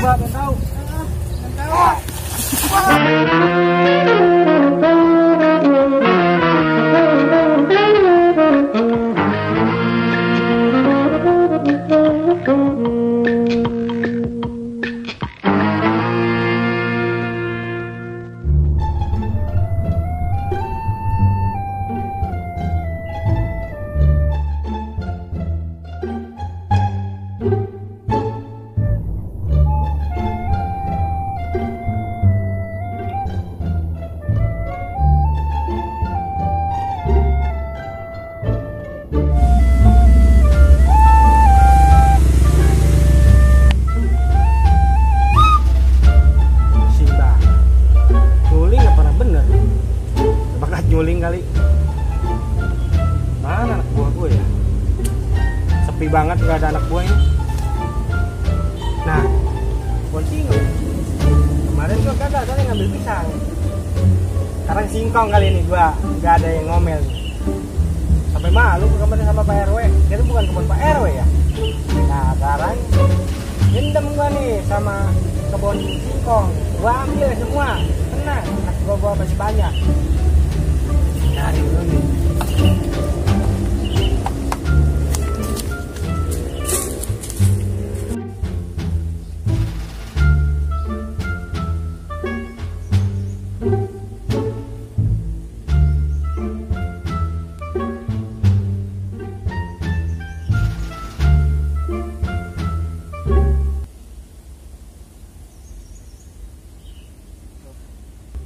gua pengen tahu. Nyuling kali. Mana anak buah gue ya? Sepi banget, gak ada anak buah ini. Nah, boncing. Kemarin gue kagak, soalnya ngambil pisang. Sekarang singkong kali ini gue, gak ada yang ngomel. Sampai malu ke kemarin sama Pak RW. Itu bukan kebun Pak RW ya. Nah, sekarang dendam gue nih sama kebun singkong. Gue ambil semua, tenang. Anak buah masih banyak. Cari dulu nih.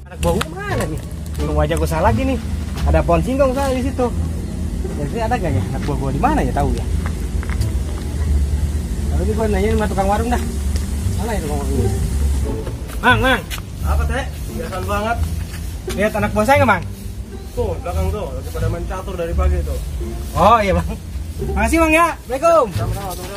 Anak bau mana nih? Tunggu aja gue salah lagi nih. Ada pohon singkong saya di situ. Jadi ada gak ya anak buah gua di mana ya tahu ya? Tapi gua nanyain sama tukang warung dah. Mana ya tukang warung? Mang. Apa teh? Biasa banget. Lihat anak buah saya nggak, Mang? Tuh, belakang tuh, lagi pada main catur dari pagi tuh. Oh iya, Bang. Makasih, Bang ya. Assalamualaikum. Sama-sama, tunggu.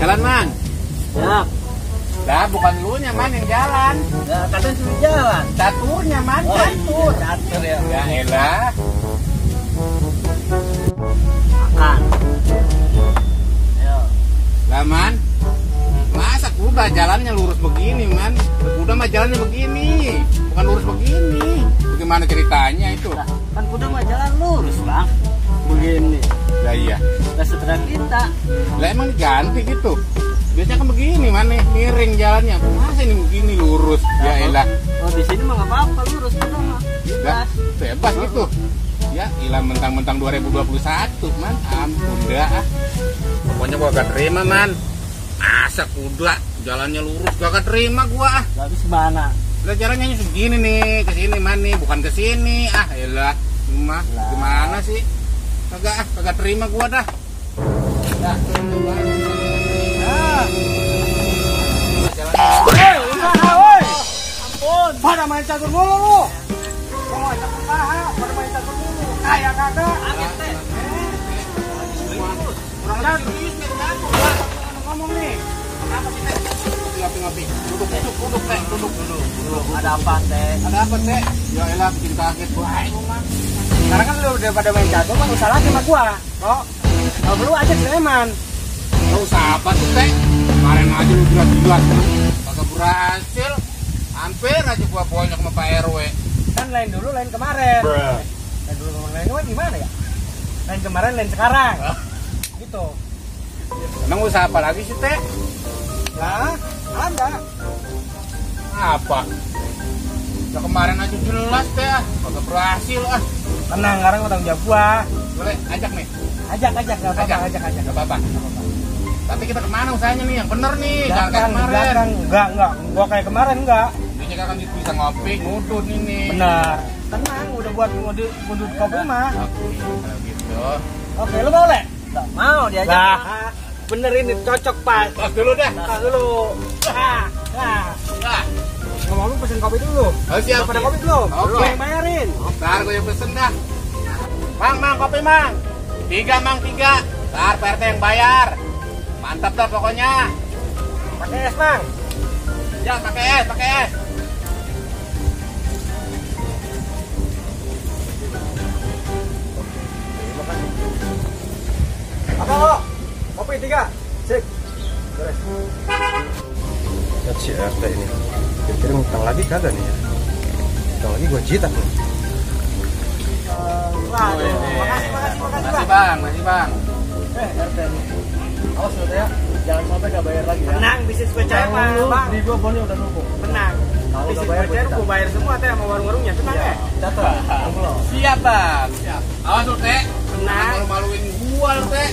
Jalan, Man. Ya. Lah, bukan lu nya, Man, yang jalan. Ya, katanya suruh jalan. Caturnya, Man. Oh, Catur. catur ya. Ya elah. Makan. Ayo. Lah, Man. Masa kuda jalannya lurus begini, Man? Kuda mah jalannya begini. Bukan lurus begini. Bagaimana ceritanya itu? Nah, kan kuda mah jalan lurus, Bang. Begini. Ya iya. Lah setelah kita. Lah emang diganti gitu. Biasanya kan begini, mana miring jalannya. Masa ini begini lurus? Ya elah. Oh, di sini mah nggak apa-apa lurus kuda mah. Dah, bebas gitu. Ya, ilang mentang-mentang 2021, Man. Ampun dah. Pokoknya gua gak terima, Man. Masa kuda jalannya lurus gak terima gua. Habis mana? Lah jalannya segini nih, ke sini, Man nih, bukan ke sini. Ah, elah. Cuma gimana sih? Kagak terima gua dah. Dah. Woi, usaha woi. Ampun. Pada main catur mulu lu. Mau ajak usaha, pada main catur mulu. Kayak kagak. Kurang ajar. Ngomong nih. Kenapa sih, Teh? Ngopi. Duduk, Teh. Duduk. Ada apa, Teh? Ada apa, Teh? Ya elah, bikin kaget gua. Sekarang kan lu udah pada main catur, kan usah lagi sama gua. Oh, kalau perlu ajak Sleman. Gak usah apa tuh, Teh? Kemarin aja lu gila-gila. Kagak berhasil. Hampir aja gua bonyok sama Pak RW. Kan lain dulu, lain kemarin. Lain dulu, lain kemarin gimana ya? Lain kemarin, lain sekarang. Gitu. Emang usaha apa lagi sih, Teh? Lah, ada. Apa? Ya kemarin aja jelas, Teh. Kagak berhasil, ah. Tenang, sekarang gua tanggung jawab gua. Boleh, ajak nih. Ajak, gak apa-apa, ajak. Gak apa-apa. Tapi kita kemana usahanya nih? Yang bener nih, jangan kayak Belakang, kemarin. enggak. Gua kayak kemarin enggak. Ini kan bisa ngopi, ngudut ini. Benar. Tenang, udah buat ngudut kopi mah. Oke, kalau gitu. Oke, lu mau, Le? Nggak mau diajak. Lah, bener ini cocok pas. Tos dulu dah. Pas dulu. Nah. Nah, Ngomong pesen kopi dulu. oh, siap. Udah pada kopi belum? Oke. Lu yang bayarin. Ntar gue yang pesen dah. Mang, kopi mang. 3 mang 3. Ntar PRT yang bayar. Mantap dah pokoknya. Pakai es, Mang. Ya, pakai es. Apa kok? Kopi 3. Sip. Beres. Lihat si RT ini. Kira-kira ngutang lagi kagak nih ya? Ngutang lagi gua jitak nih. Waduh. Makasih, Bang. Masih bang. RT nih. Awas lu ya. Jangan sampai gak bayar lagi ya. Tenang, bisnis gue cair, Bang. Di gua bonnya udah numpuk. Tenang. Kalau Bisnis nggak bayar, gue cair, gua gue bayar semua teh sama warung-warungnya. Tenang ya. Catat. Belum. Siap bang. Siap. Awas lu teh. Tenang. Malu-maluin gua lu teh.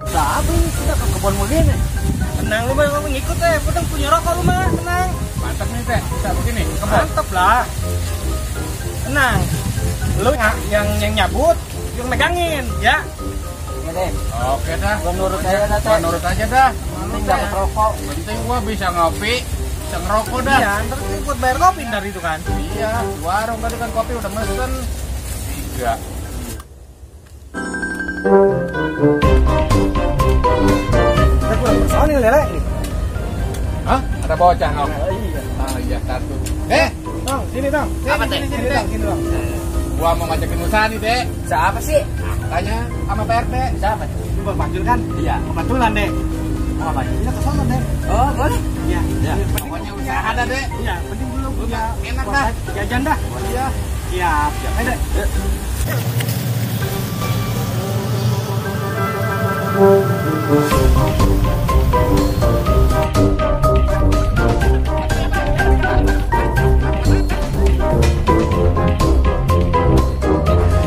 Tapi kita ke kebun begini. Tenang lu mah ngikut teh, pedang punya rokok lu mah, tenang. Mantap nih teh. Bisa begini. Mantep lah. Tenang. Lu yang nyabut, yang megangin, ya. Ya deh. Oke dah. Gua nurut aja dah, Teh. Gua nurut aja dah. Penting dapat rokok. Penting gua bisa ngopi, bisa ngerokok dah. Iya, ntar buat bayar kopi dari itu kan. Iya, di warung tadi kan kopi udah mesen 3. Kita kurang personil ya, Le. Hah? Ada bocah nggak? Iya. Ah iya, satu. Tong, sini, Tong. Apa, Teh? Sini, Tong. Sini, Tong. Gua mau ngajakin usaha nih, Dek. Siapa sih? Tanya sama PRT. Siapa? Lu Bang Panjul kan? Iya. Kebetulan, Dek. Apa? Kita ke sono, Dek. Oh, boleh. Iya. Iya. Pokoknya usaha ada, Dek. Iya, penting dulu punya Enak kuasa dah. jajan dah. Iya. Siap. Ayo, Dek.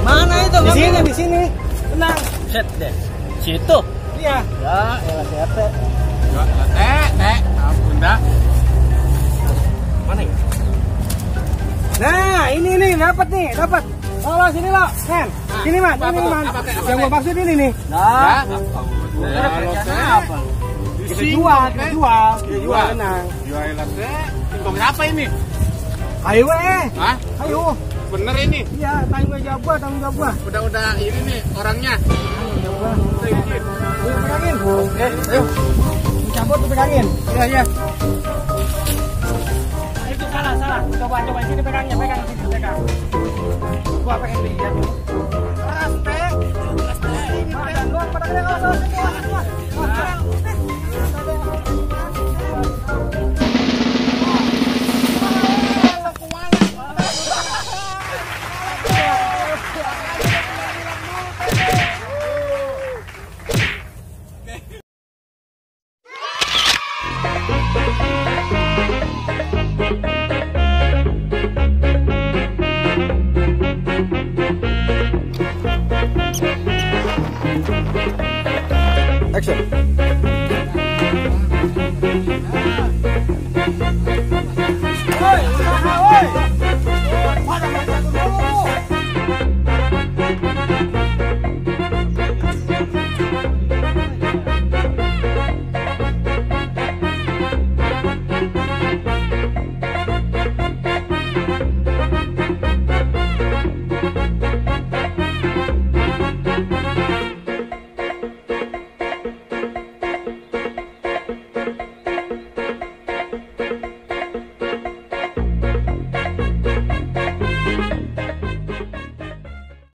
Mana itu? Di sini. Tenang. Set deh. Situ. Iya. Ya, elah si RT. Enggak, Teh. Ampun dah. Mana ya? Nah, ini nih dapat. Lo sini lo, Ken. Sini man, apa, ini apa, man. apa, Teh? Yang gua maksud ini nih. Nah, Ya, lo, Teh. apa? Kita jual, tenang. Jual Teh. Singkong siapa ini? Ayo weh, Hah? ayo. Bener ini. Iya, tanggung jawab gua. Udah ini nih orangnya. Udah izin. Ayo pegangin. Ayo. Cabut tuh pegangin. Iya. Itu salah. Coba sini pegangnya, pegang. Gua pengen lihat. Keras, Teh. Badan lu pada gede awas. Action.